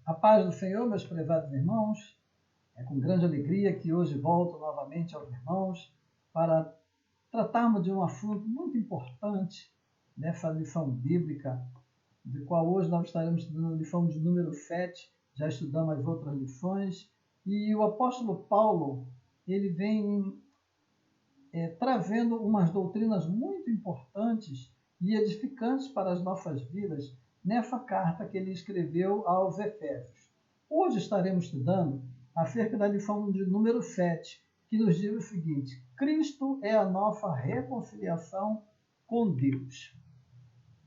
A paz do Senhor, meus prezados irmãos, é com grande alegria que hoje volto novamente aos irmãos para tratarmos de um assunto muito importante nessa lição bíblica, de qual hoje nós estaremos estudando a lição de número 7, já estudamos as outras lições, e o apóstolo Paulo, ele vem trazendo umas doutrinas muito importantes e edificantes para as nossas vidas nessa carta que ele escreveu aos Efésios. Hoje estaremos estudando acerca da lição de número 7, que nos diz o seguinte: Cristo é a nossa reconciliação com Deus.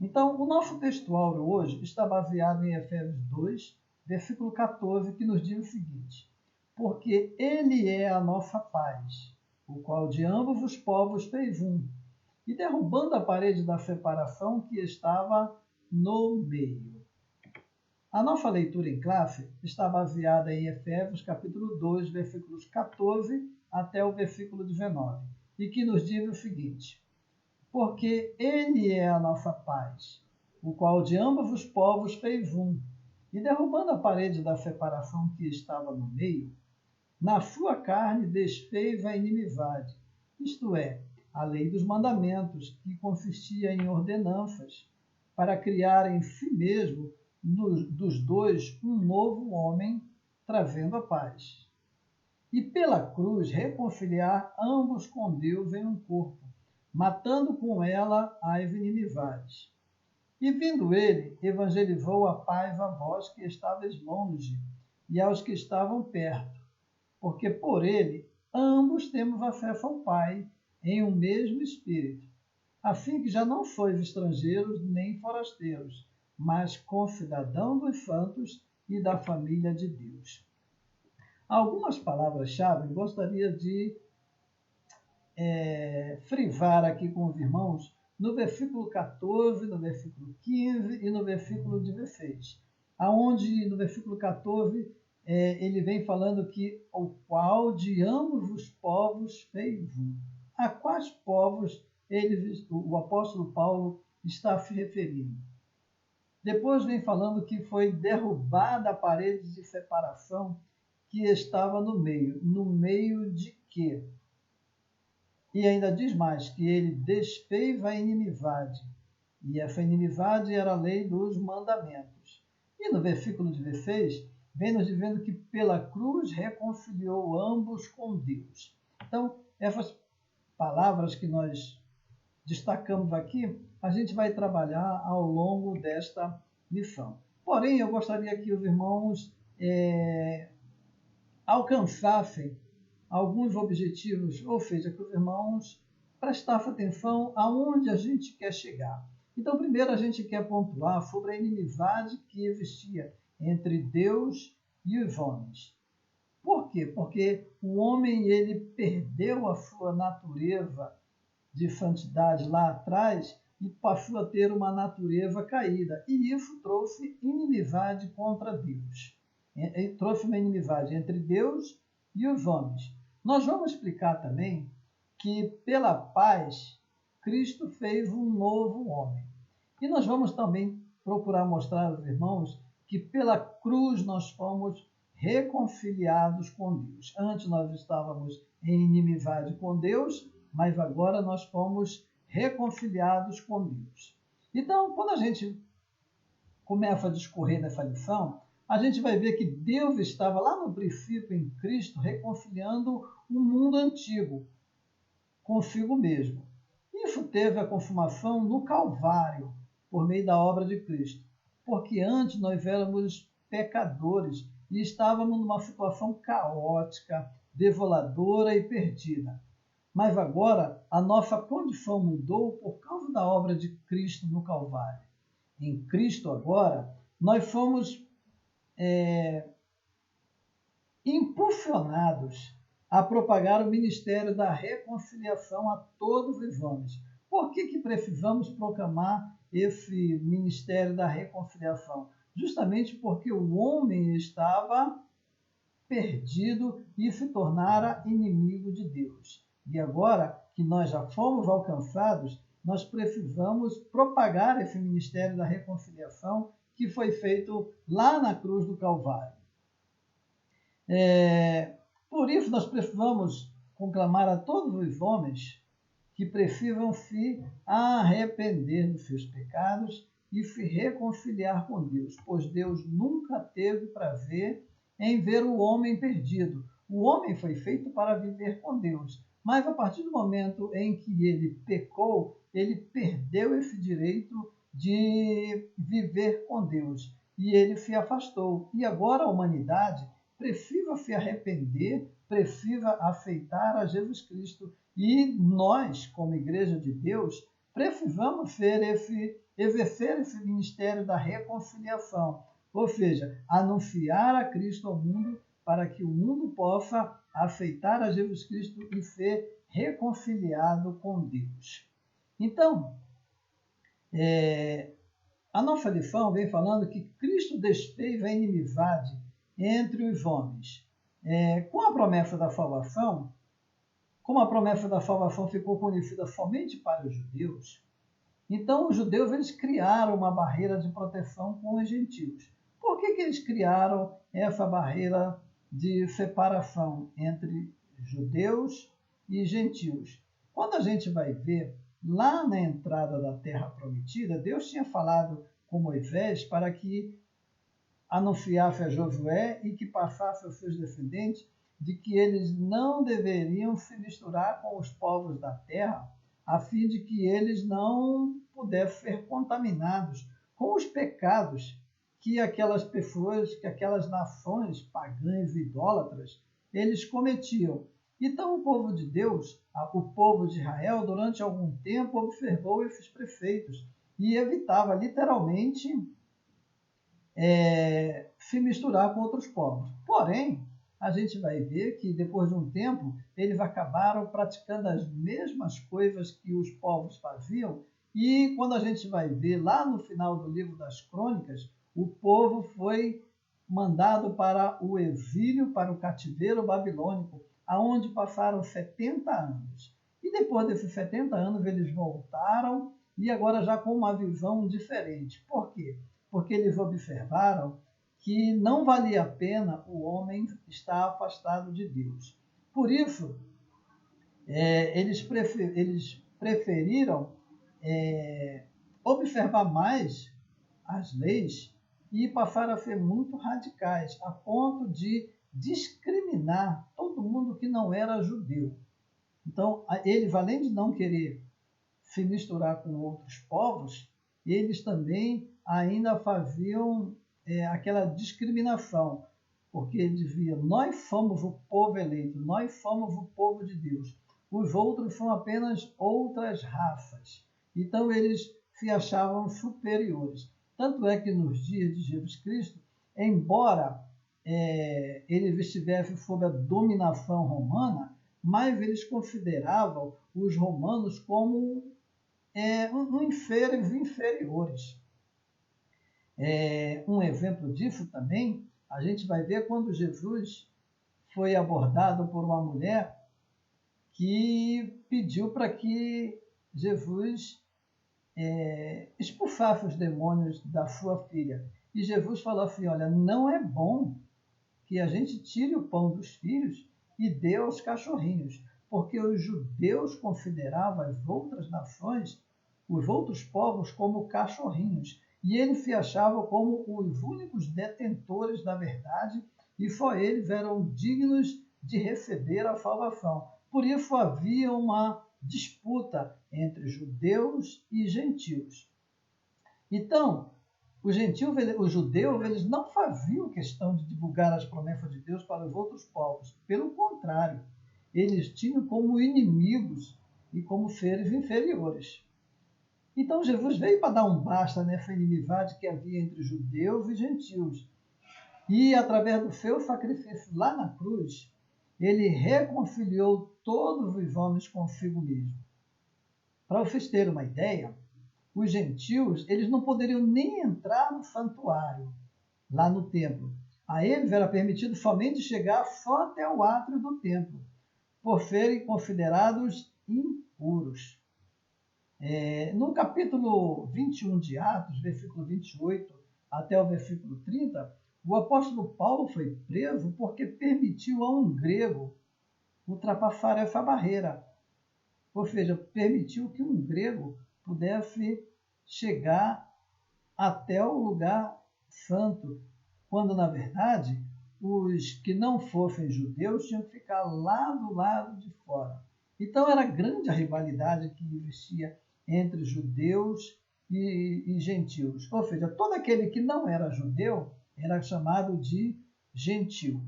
Então, o nosso textuário hoje está baseado em Efésios 2, versículo 14, que nos diz o seguinte: porque Ele é a nossa paz, o qual de ambos os povos fez um, e derrubando a parede da separação que estava no meio. A nossa leitura em classe está baseada em Efésios capítulo 2, versículos 14 até o versículo 19, e que nos diz o seguinte: porque Ele é a nossa paz, o qual de ambos os povos fez um, e derrubando a parede da separação que estava no meio, na sua carne desfez a inimizade, isto é, a lei dos mandamentos, que consistia em ordenanças, para criar em si mesmo, dos dois, um novo homem, trazendo a paz. E pela cruz reconciliar ambos com Deus em um corpo, matando com ela as inimizades. E vindo ele, evangelizou a paz a vós que estáveis longe, e aos que estavam perto, porque por ele ambos temos acesso ao Pai em um mesmo Espírito, assim que já não sois estrangeiros nem forasteiros, mas concidadãos dos santos e da família de Deus. Algumas palavras-chave gostaria de frisar aqui com os irmãos no versículo 14, no versículo 15 e no versículo 16, aonde no versículo 14 ele vem falando que o qual de ambos os povos fez um. A quais povos o apóstolo Paulo está se referindo? Depois vem falando que foi derrubada a parede de separação que estava no meio. No meio de quê? E ainda diz mais, que ele desfez a inimizade. E essa inimizade era a lei dos mandamentos. E no versículo 16, vem nos dizendo que pela cruz reconciliou ambos com Deus. Então, essas palavras que nós destacamos aqui, a gente vai trabalhar ao longo desta lição. Porém, eu gostaria que os irmãos alcançassem alguns objetivos, ou seja, que os irmãos prestassem atenção aonde a gente quer chegar. Então, primeiro a gente quer pontuar sobre a inimizade que existia entre Deus e os homens. Por quê? Porque o homem ele perdeu a sua natureza de santidade lá atrás e passou a ter uma natureza caída. E isso trouxe inimizade contra Deus. Trouxe uma inimizade entre Deus e os homens. Nós vamos explicar também que pela paz Cristo fez um novo homem. E nós vamos também procurar mostrar aos irmãos que pela cruz nós fomos reconciliados com Deus. Antes nós estávamos em inimizade com Deus, mas agora nós fomos reconciliados com Deus. Então, quando a gente começa a discorrer nessa lição, a gente vai ver que Deus estava lá no princípio em Cristo reconciliando o mundo antigo consigo mesmo. Isso teve a consumação no Calvário, por meio da obra de Cristo. Porque antes nós éramos pecadores e estávamos numa situação caótica, desoladora e perdida. Mas agora a nossa condição mudou por causa da obra de Cristo no Calvário. Em Cristo agora, nós fomos impulsionados a propagar o ministério da reconciliação a todos os homens. Por que precisamos proclamar esse ministério da reconciliação? Justamente porque o homem estava perdido e se tornara inimigo de Deus. E agora que nós já fomos alcançados, nós precisamos propagar esse ministério da reconciliação que foi feito lá na cruz do Calvário. Por isso, nós precisamos conclamar a todos os homens que prefiram se arrepender dos seus pecados e se reconciliar com Deus, pois Deus nunca teve prazer em ver o homem perdido. O homem foi feito para viver com Deus, mas a partir do momento em que ele pecou, ele perdeu esse direito de viver com Deus e ele se afastou. E agora a humanidade precisa se arrepender, precisa aceitar a Jesus Cristo. E nós, como Igreja de Deus, precisamos exercer esse ministério da reconciliação, ou seja, anunciar a Cristo ao mundo para que o mundo possa aceitar a Jesus Cristo e ser reconciliado com Deus. Então, a nossa lição vem falando que Cristo desfez a inimizade entre os homens. Com a promessa da salvação, como a promessa da salvação ficou conhecida somente para os judeus, então os judeus eles criaram uma barreira de proteção com os gentios. Por que eles criaram essa barreira de separação entre judeus e gentios? Quando a gente vai ver, lá na entrada da Terra Prometida, Deus tinha falado com Moisés para que anunciasse a Josué e que passasse aos seus descendentes de que eles não deveriam se misturar com os povos da terra, a fim de que eles não pudessem ser contaminados com os pecados que aquelas pessoas, que aquelas nações pagãs e idólatras, eles cometiam. Então o povo de Deus, o povo de Israel, durante algum tempo observou esses preceitos e evitava literalmente se misturar com outros povos. Porém, a gente vai ver que depois de um tempo eles acabaram praticando as mesmas coisas que os povos faziam e quando a gente vai ver lá no final do livro das Crônicas, o povo foi mandado para o exílio, para o cativeiro babilônico, aonde passaram 70 anos. E depois desses 70 anos eles voltaram e agora já com uma visão diferente. Por quê? Porque eles observaram que não valia a pena o homem estar afastado de Deus. Por isso, eles preferiram observar mais as leis e passaram a ser muito radicais, a ponto de discriminar todo mundo que não era judeu. Então, eles, além de não querer se misturar com outros povos, eles também ainda faziam aquela discriminação, porque eles diziam, nós somos o povo eleito, nós somos o povo de Deus, os outros são apenas outras raças. Então eles se achavam superiores. Tanto é que nos dias de Jesus Cristo, embora eles estivessem sob a dominação romana, mas eles consideravam os romanos como seres inferiores. Um exemplo disso também, a gente vai ver quando Jesus foi abordado por uma mulher que pediu para que Jesus expulsasse os demônios da sua filha. E Jesus falou assim, olha, não é bom que a gente tire o pão dos filhos e dê aos cachorrinhos, porque os judeus consideravam as outras nações, os outros povos, como cachorrinhos. E eles se achavam como os únicos detentores da verdade e só eles eram dignos de receber a salvação. Por isso havia uma disputa entre judeus e gentios. Então, os judeus eles não faziam questão de divulgar as promessas de Deus para os outros povos. Pelo contrário, eles tinham como inimigos e como seres inferiores. Então Jesus veio para dar um basta nessa inimizade que havia entre judeus e gentios. E através do seu sacrifício lá na cruz, ele reconciliou todos os homens consigo mesmo. Para vocês terem uma ideia, os gentios eles não poderiam nem entrar no santuário, lá no templo. A eles era permitido somente chegar só até o átrio do templo, por serem considerados impuros. No capítulo 21 de Atos, versículo 28 até o versículo 30, o apóstolo Paulo foi preso porque permitiu a um grego ultrapassar essa barreira. Ou seja, permitiu que um grego pudesse chegar até o lugar santo, quando, na verdade, os que não fossem judeus tinham que ficar lá do lado de fora. Então, era grande a rivalidade que existia entre judeus e gentios. Ou seja, todo aquele que não era judeu era chamado de gentil.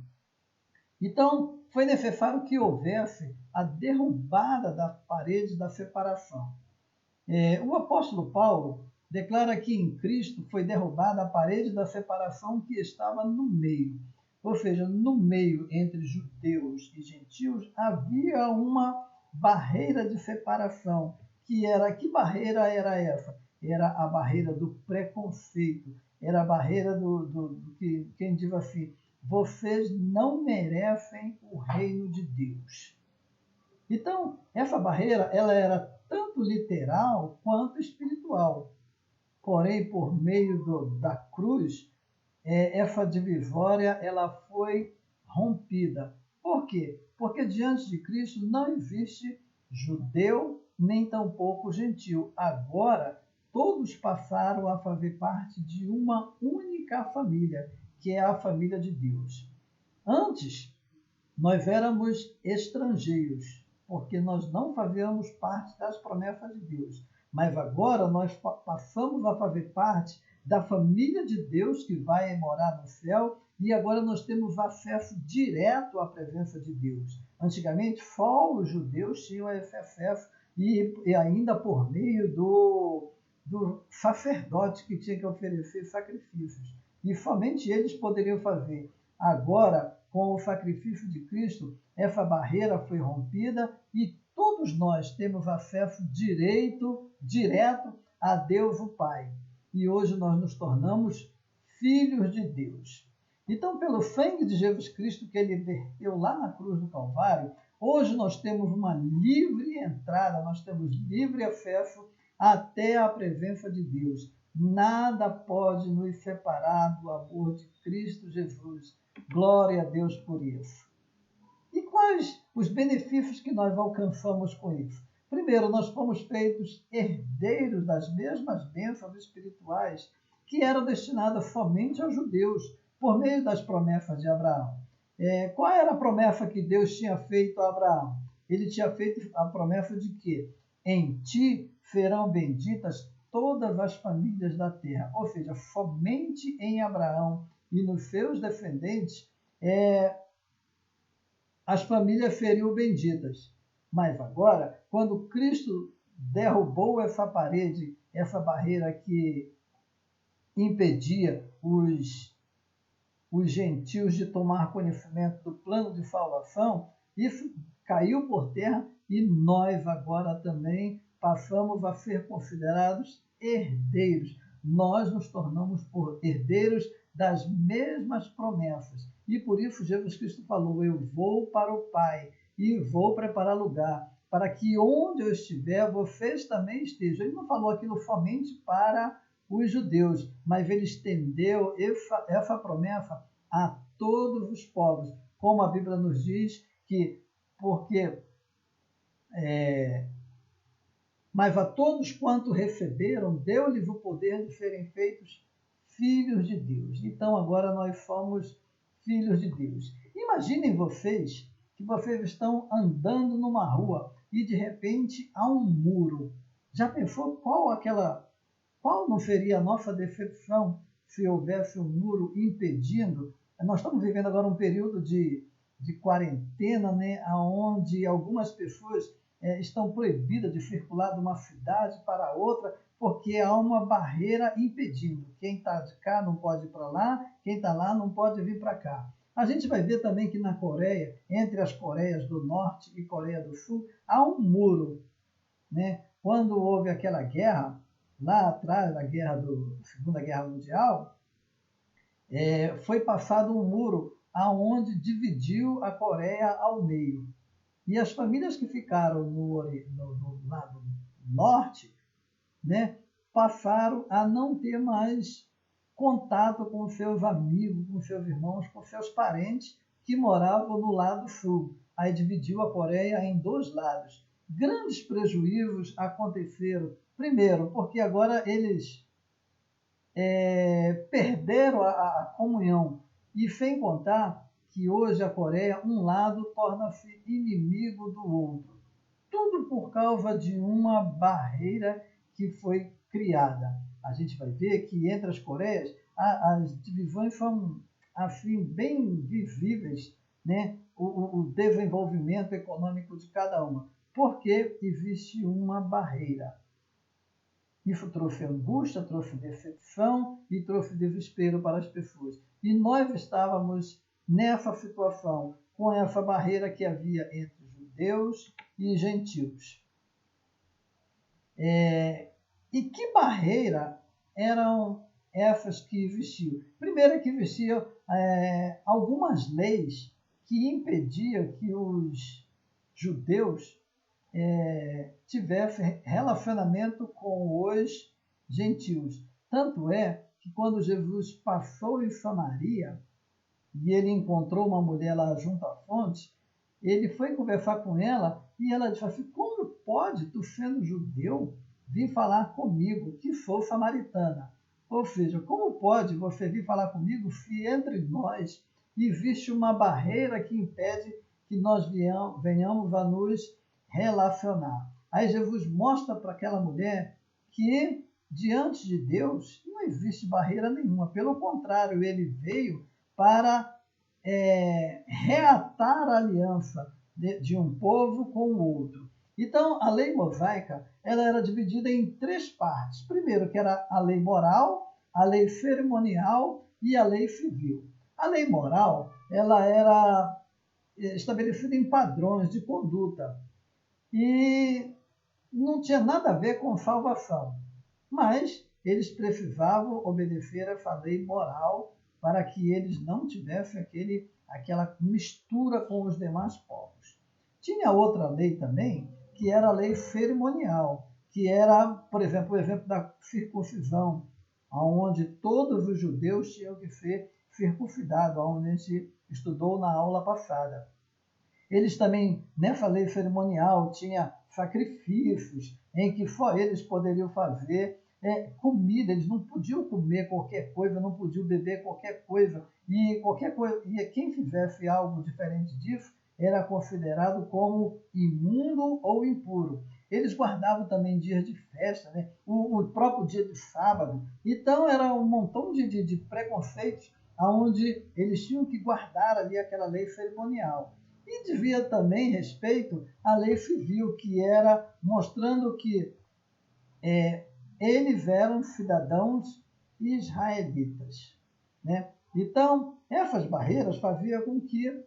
Então, foi necessário que houvesse a derrubada das paredes da separação. O apóstolo Paulo declara que em Cristo foi derrubada a parede da separação que estava no meio. Ou seja, no meio entre judeus e gentios havia uma barreira de separação. Que barreira era essa? Era a barreira do preconceito, era a barreira do que quem diz assim, vocês não merecem o reino de Deus. Então, essa barreira ela era tanto literal quanto espiritual. Porém, por meio da cruz, essa divisória ela foi rompida. Por quê? Porque diante de Cristo não existe judeu nem tampouco gentil. Agora, todos passaram a fazer parte de uma única família, que é a família de Deus. Antes, nós éramos estrangeiros, porque nós não fazíamos parte das promessas de Deus. Mas agora nós passamos a fazer parte da família de Deus que vai morar no céu e agora nós temos acesso direto à presença de Deus. Antigamente, só os judeus tinham esse acesso e ainda por meio do sacerdote que tinha que oferecer sacrifícios. E somente eles poderiam fazer. Agora, com o sacrifício de Cristo, essa barreira foi rompida e todos nós temos acesso direto a Deus o Pai. E hoje nós nos tornamos filhos de Deus. Então, pelo sangue de Jesus Cristo que ele verteu lá na cruz do Calvário, hoje nós temos uma livre entrada, nós temos livre acesso até a presença de Deus. Nada pode nos separar do amor de Cristo Jesus. Glória a Deus por isso. E quais os benefícios que nós alcançamos com isso? Primeiro, nós fomos feitos herdeiros das mesmas bênçãos espirituais que eram destinadas somente aos judeus, por meio das promessas de Abraão. Qual era a promessa que Deus tinha feito a Abraão? Ele tinha feito a promessa de que em ti serão benditas todas as famílias da terra. Ou seja, somente em Abraão e nos seus descendentes, as famílias seriam benditas. Mas agora, quando Cristo derrubou essa parede, essa barreira que impedia os gentios de tomar conhecimento do plano de salvação, isso caiu por terra e nós agora também passamos a ser considerados herdeiros. Nós nos tornamos herdeiros das mesmas promessas. E por isso Jesus Cristo falou, eu vou para o Pai e vou preparar lugar, para que onde eu estiver, vocês também estejam. Ele não falou aquilo somente para os judeus, mas ele estendeu essa promessa a todos os povos, como a Bíblia nos diz que, mas a todos quanto receberam, deu-lhes o poder de serem feitos filhos de Deus. Então agora nós somos filhos de Deus. Imaginem vocês que vocês estão andando numa rua e de repente há um muro. Já pensou qual não seria a nossa decepção se houvesse um muro impedindo? Nós estamos vivendo agora um período de quarentena, né, onde algumas pessoas estão proibidas de circular de uma cidade para outra, porque há uma barreira impedindo. Quem está de cá não pode ir para lá, quem está lá não pode vir para cá. A gente vai ver também que na Coreia, entre as Coreias do Norte e Coreia do Sul, há um muro. Né? Quando houve aquela guerra, lá atrás da Segunda Guerra Mundial, foi passado um muro aonde dividiu a Coreia ao meio. E as famílias que ficaram no lado norte, né, passaram a não ter mais contato com seus amigos, com seus irmãos, com seus parentes que moravam no lado sul. Aí dividiu a Coreia em dois lados. Grandes prejuízos aconteceram. Primeiro, porque agora eles perderam a comunhão. E sem contar que hoje a Coreia, um lado torna-se inimigo do outro. Tudo por causa de uma barreira que foi criada. A gente vai ver que entre as Coreias, as divisões são assim, bem visíveis, né? O desenvolvimento econômico de cada uma. Porque existe uma barreira. Isso trouxe angústia, trouxe decepção e trouxe desespero para as pessoas. E nós estávamos nessa situação, com essa barreira que havia entre judeus e gentios. E que barreira eram essas que existiam? Primeiro que existiam algumas leis que impediam que os judeus tivesse relacionamento com os gentios. Tanto é que quando Jesus passou em Samaria e ele encontrou uma mulher lá junto à fonte, ele foi conversar com ela e ela disse assim: como pode, tu sendo judeu, vir falar comigo, que sou samaritana? Ou seja, como pode você vir falar comigo se entre nós existe uma barreira que impede que nós venhamos a nos relacionar? Aí Jesus mostra para aquela mulher que diante de Deus não existe barreira nenhuma. Pelo contrário, ele veio para reatar a aliança de um povo com o outro. Então, a lei mosaica ela era dividida em três partes. Primeiro, que era a lei moral, a lei cerimonial e a lei civil. A lei moral ela era estabelecida em padrões de conduta e não tinha nada a ver com salvação, mas eles precisavam obedecer essa lei moral para que eles não tivessem aquela mistura com os demais povos. Tinha outra lei também, que era a lei cerimonial, que era, por exemplo, o exemplo da circuncisão, onde todos os judeus tinham que ser circuncidados, onde a gente estudou na aula passada. Eles também, nessa lei cerimonial, tinha sacrifícios em que só eles poderiam fazer comida, eles não podiam comer qualquer coisa, não podiam beber qualquer coisa, e quem fizesse algo diferente disso era considerado como imundo ou impuro. Eles guardavam também dias de festa, né? O próprio dia de sábado. Então era um montão de preconceitos onde eles tinham que guardar ali aquela lei cerimonial. E devia também respeito à lei civil, que era mostrando que eles eram cidadãos israelitas, né? Então, essas barreiras faziam com que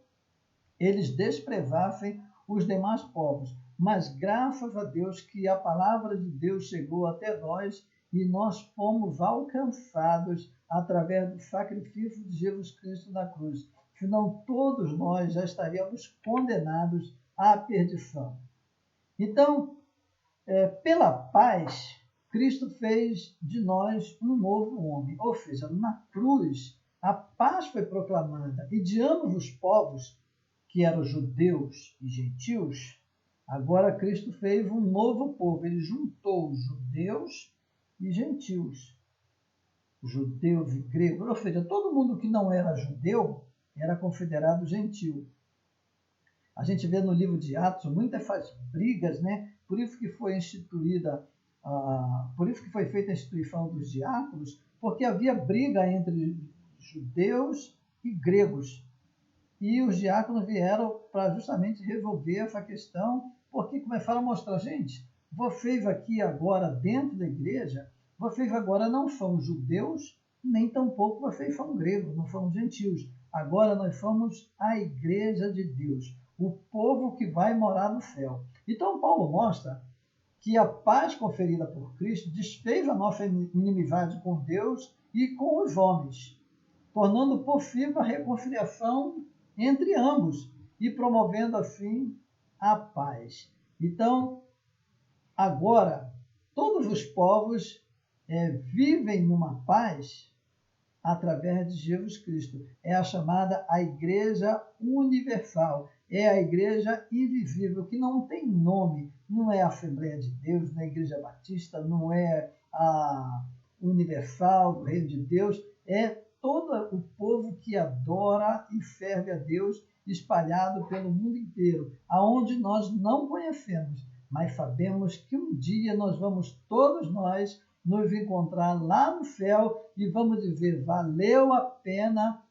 eles desprezassem os demais povos. Mas graças a Deus que a palavra de Deus chegou até nós e nós fomos alcançados através do sacrifício de Jesus Cristo na cruz. Senão todos nós já estaríamos condenados à perdição. Então, pela paz, Cristo fez de nós um novo homem. Ou seja, na cruz, a paz foi proclamada e de ambos os povos, que eram judeus e gentios, agora Cristo fez um novo povo. Ele juntou judeus e gentios, judeus e gregos. Ou seja, todo mundo que não era judeu era considerado gentil. A gente vê no livro de Atos muitas essas brigas, né? Por isso que foi feita a instituição dos diáconos, porque havia briga entre judeus e gregos. E os diáconos vieram para justamente resolver essa questão, porque começaram a mostrar: gente, vocês aqui agora dentro da igreja, vocês agora não são judeus, nem tampouco vocês são gregos, não são gentios. Agora nós somos a igreja de Deus, o povo que vai morar no céu. Então Paulo mostra que a paz conferida por Cristo desfez a nossa inimizade com Deus e com os homens, tornando possível a reconciliação entre ambos e promovendo assim a paz. Então, agora, todos os povos vivem numa paz através de Jesus Cristo. É a chamada a Igreja Universal. É a Igreja invisível, que não tem nome. Não é a Assembleia de Deus, não é a Igreja Batista, não é a Universal do Reino de Deus. É todo o povo que adora e serve a Deus, espalhado pelo mundo inteiro, aonde nós não conhecemos, mas sabemos que um dia nós vamos, todos nós, nos encontrar lá no céu e vamos dizer, valeu a pena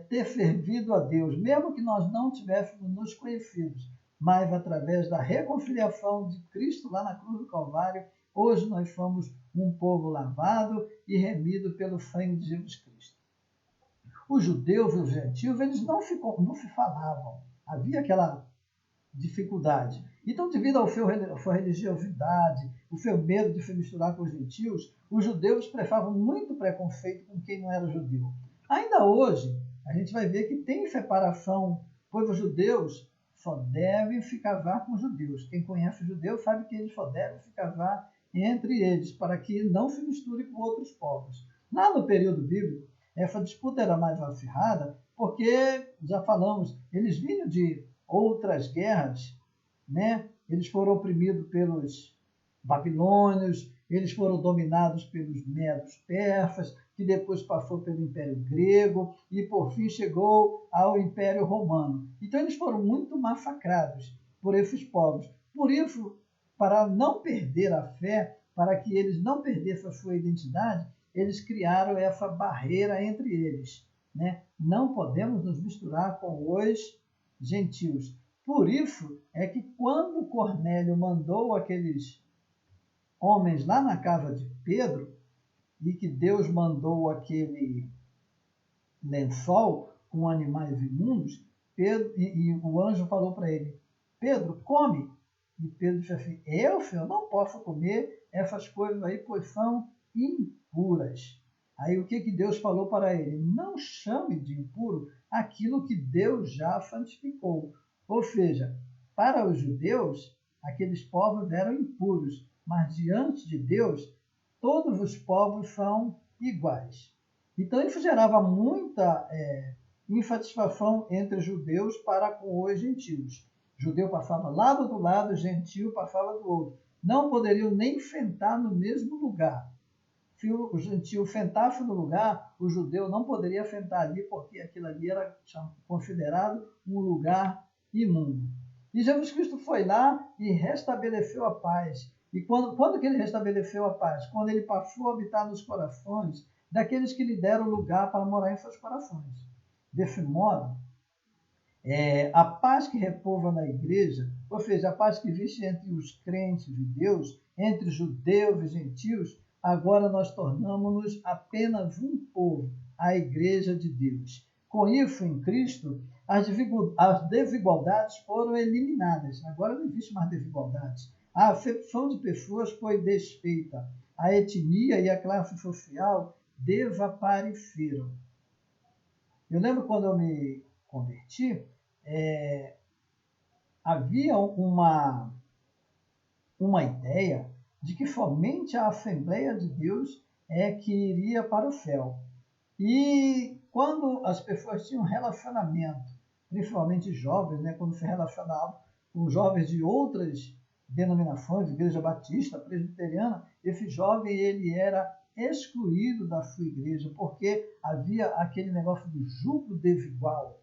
ter servido a Deus, mesmo que nós não tivéssemos nos conhecidos, mas através da reconciliação de Cristo lá na cruz do Calvário, hoje nós somos um povo lavado e remido pelo sangue de Jesus Cristo. Os judeus e os gentios, eles não se falavam, havia aquela dificuldade. Então, devido à sua religiosidade, o seu medo de se misturar com os gentios, os judeus expressavam muito preconceito com quem não era judeu. Ainda hoje, a gente vai ver que tem separação, pois os judeus só devem se casar com os judeus. Quem conhece os judeus sabe que eles só devem se casar entre eles, para que não se misture com outros povos. Lá no período bíblico, essa disputa era mais acirrada, porque, já falamos, eles vinham de outras guerras, né? Eles foram oprimidos pelos babilônios, eles foram dominados pelos medos persas, que depois passou pelo Império Grego e, por fim, chegou ao Império Romano. Então, eles foram muito massacrados por esses povos. Por isso, para não perder a fé, para que eles não perdessem a sua identidade, eles criaram essa barreira entre eles, né? Não podemos nos misturar com os gentios. Por isso é que quando Cornélio mandou aqueles homens lá na casa de Pedro, e que Deus mandou aquele lençol com animais imundos, Pedro, e o anjo falou para ele, Pedro, come. E Pedro disse assim, Senhor, não posso comer essas coisas aí, pois são impuras. Aí o que Deus falou para ele? Não chame de impuro aquilo que Deus já santificou. Ou seja, para os judeus, aqueles povos eram impuros, mas diante de Deus, todos os povos são iguais. Então isso gerava muita insatisfação entre os judeus para com os gentios. O judeu passava lado do lado, o gentio passava do outro. Não poderiam nem sentar no mesmo lugar. Se o gentio sentasse no lugar, o judeu não poderia sentar ali, porque aquilo ali era considerado um lugar imundo. E Jesus Cristo foi lá e restabeleceu a paz. E quando que ele restabeleceu a paz? Quando ele passou a habitar nos corações daqueles que lhe deram lugar para morar em seus corações. Desse modo, a paz que repousa na igreja, ou seja, a paz que existe entre os crentes de Deus, entre judeus e gentios, agora nós tornamos-nos apenas um povo, a igreja de Deus. Com isso, em Cristo, as desigualdades foram eliminadas. Agora não existe mais desigualdades. A acepção de pessoas foi desfeita. A etnia e a classe social desapareceram. Eu lembro quando eu me converti, havia uma ideia de que somente a Assembleia de Deus é que iria para o céu. E quando as pessoas tinham relacionamento, principalmente jovens, né, quando se relacionavam com jovens de outras denominações, Igreja Batista, Presbiteriana, esse jovem ele era excluído da sua igreja, porque havia aquele negócio do jugo desigual.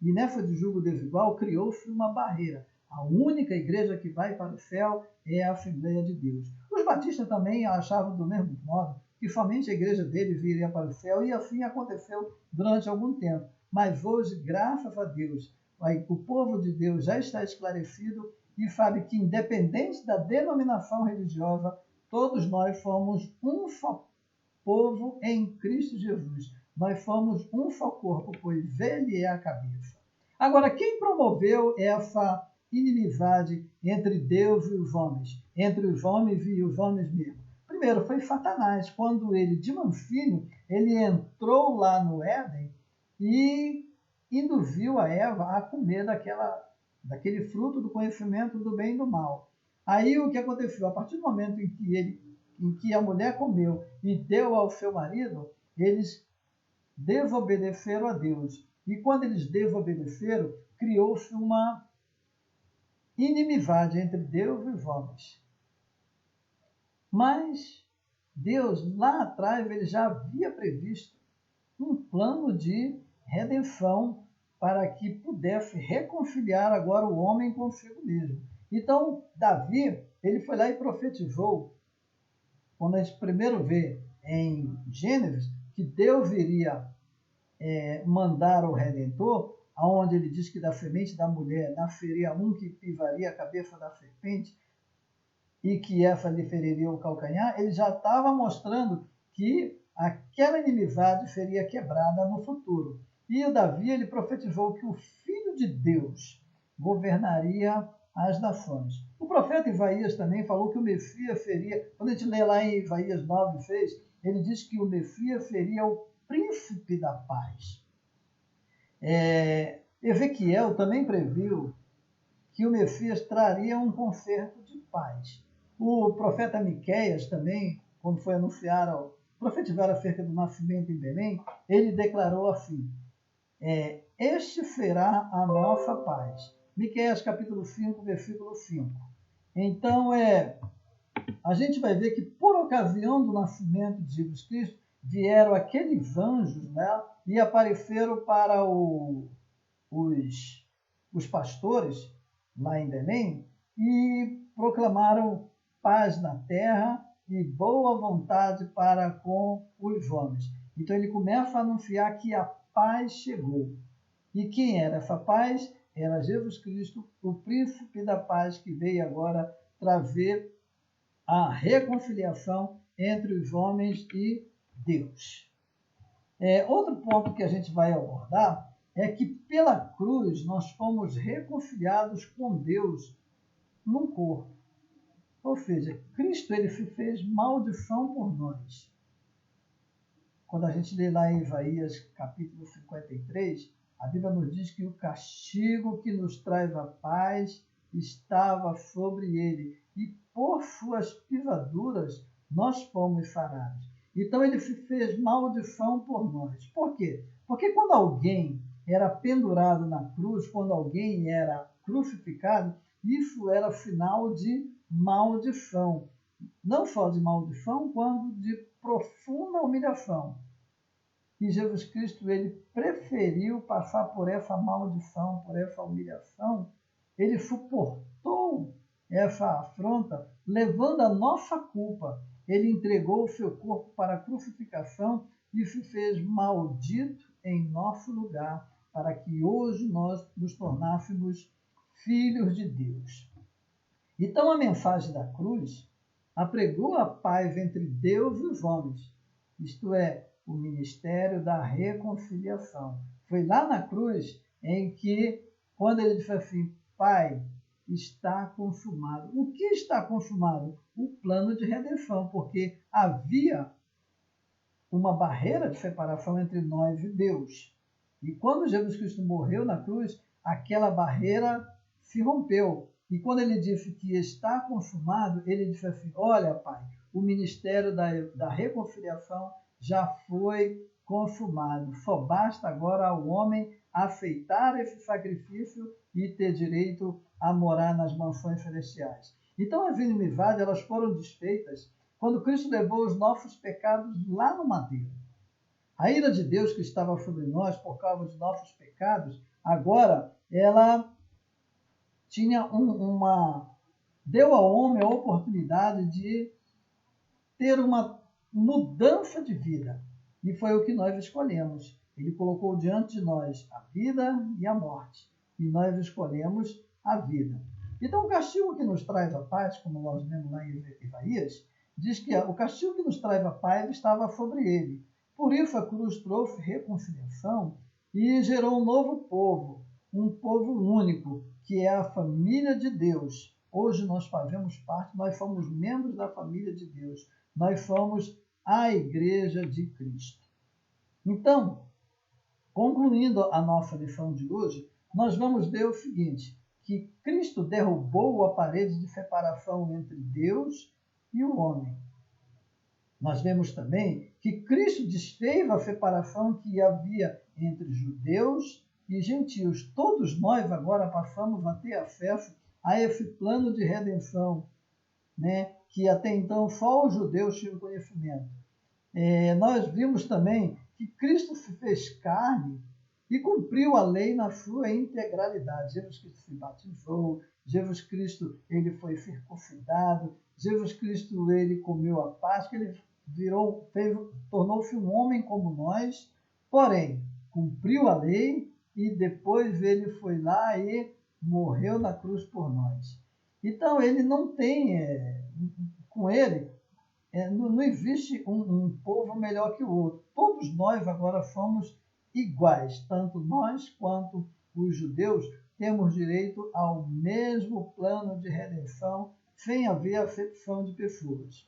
E nessa de jugo desigual criou-se uma barreira. A única igreja que vai para o céu é a Assembleia de Deus. Os batistas também achavam do mesmo modo que somente a igreja deles iria para o céu, e assim aconteceu durante algum tempo. Mas hoje, graças a Deus, o povo de Deus já está esclarecido e sabe que, independente da denominação religiosa, todos nós somos um só povo em Cristo Jesus. Nós somos um só corpo, pois Ele é a cabeça. Agora, quem promoveu essa inimizade entre Deus e os homens, entre os homens e os homens mesmos? Primeiro foi Satanás, quando ele, de mansinho, ele entrou lá no Éden e induziu a Eva a comer daquele fruto do conhecimento do bem e do mal. Aí o que aconteceu? A partir do momento em que a mulher comeu e deu ao seu marido, eles desobedeceram a Deus. E quando eles desobedeceram, criou-se uma inimizade entre Deus e os homens. Mas Deus, lá atrás, ele já havia previsto um plano de redenção para que pudesse reconciliar agora o homem consigo mesmo. Então, Davi, ele foi lá e profetizou, quando a gente primeiro vê em Gênesis, que Deus iria mandar o Redentor, aonde ele diz que da semente da mulher nasceria um que pisaria a cabeça da serpente e que essa lhe feriria o calcanhar, ele já estava mostrando que aquela inimizade seria quebrada no futuro. E o Davi, ele profetizou que o Filho de Deus governaria as nações. O profeta Isaías também falou que o Messias seria, quando a gente lê lá em Isaías 9:6, ele diz que o Messias seria o príncipe da paz. Ezequiel também previu que o Messias traria um concerto de paz. O profeta Miqueias também, quando foi profetizar acerca do nascimento em Belém, ele declarou assim, este será a nossa paz. Miqueias capítulo 5, versículo 5. Então, a gente vai ver que por ocasião do nascimento de Jesus Cristo, vieram aqueles anjos, né, e apareceram para os pastores lá em Belém e proclamaram paz na terra e boa vontade para com os homens. Então ele começa a anunciar que a paz chegou. E quem era essa paz? Era Jesus Cristo, o príncipe da paz, que veio agora trazer a reconciliação entre os homens e Deus. Outro ponto que a gente vai abordar é que pela cruz nós fomos reconciliados com Deus num corpo. Ou seja, Cristo ele se fez maldição por nós. Quando a gente lê lá em Isaías capítulo 53, a Bíblia nos diz que o castigo que nos traz a paz estava sobre ele, e por suas pisaduras nós fomos sarados. Então ele se fez maldição por nós. Por quê? Porque quando alguém era pendurado na cruz, quando alguém era crucificado, isso era sinal de maldição. Não só de maldição, quanto de profunda humilhação. E Jesus Cristo, ele preferiu passar por essa maldição, por essa humilhação. Ele suportou essa afronta, levando a nossa culpa. Ele entregou o seu corpo para a crucificação e se fez maldito em nosso lugar, para que hoje nós nos tornássemos filhos de Deus. Então a mensagem da cruz apregou a paz entre Deus e os homens, isto é, o ministério da reconciliação. Foi lá na cruz em que, quando ele disse assim, Pai, está consumado. O que está consumado? O plano de redenção, porque havia uma barreira de separação entre nós e Deus. E quando Jesus Cristo morreu na cruz, aquela barreira se rompeu. E quando ele disse que está consumado, ele disse assim, olha, Pai, o ministério da reconciliação já foi consumado. Só basta agora ao homem aceitar esse sacrifício e ter direito a morar nas mansões celestiais. Então as inimizades elas foram desfeitas quando Cristo levou os nossos pecados lá no madeiro. A ira de Deus que estava sobre nós por causa dos nossos pecados, agora ela tinha deu ao homem a oportunidade de ter uma mudança de vida. E foi o que nós escolhemos. Ele colocou diante de nós a vida e a morte. E nós escolhemos a vida. Então o castigo que nos traz a paz, como nós lemos lá em Isaías, diz que o castigo que nos traz a paz estava sobre ele. Por isso a cruz trouxe reconciliação e gerou um novo povo, um povo único, que é a família de Deus. Hoje nós fazemos parte, nós somos membros da família de Deus. Nós somos a Igreja de Cristo. Então, concluindo a nossa lição de hoje, nós vamos ver o seguinte, que Cristo derrubou a parede de separação entre Deus e o homem. Nós vemos também que Cristo desfez a separação que havia entre judeus e gentios. Todos nós agora passamos a ter acesso a esse plano de redenção, né? Que até então só os judeus tinham conhecimento. Nós vimos também que Cristo se fez carne e cumpriu a lei na sua integralidade. Jesus Cristo se batizou, Jesus Cristo ele foi circuncidado, Jesus Cristo ele comeu a Páscoa, ele tornou-se um homem como nós, porém cumpriu a lei e depois ele foi lá e morreu na cruz por nós. Então ele não tem, com ele, não existe um povo melhor que o outro. Todos nós agora somos iguais, tanto nós quanto os judeus temos direito ao mesmo plano de redenção, sem haver acepção de pessoas.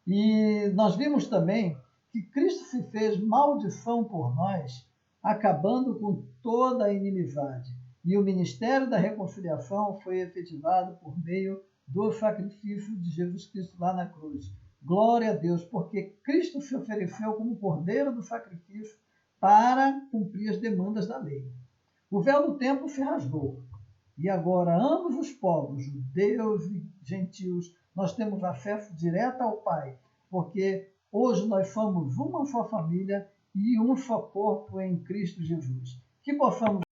E nós vimos também que Cristo se fez maldição por nós, acabando com toda a inimizade. E o ministério da reconciliação foi efetivado por meio do sacrifício de Jesus Cristo lá na cruz. Glória a Deus, porque Cristo se ofereceu como cordeiro do sacrifício para cumprir as demandas da lei. O véu do templo se rasgou. E agora ambos os povos, judeus e gentios, nós temos acesso direto ao Pai, porque hoje nós somos uma só família e um só corpo em Cristo Jesus. Que possamos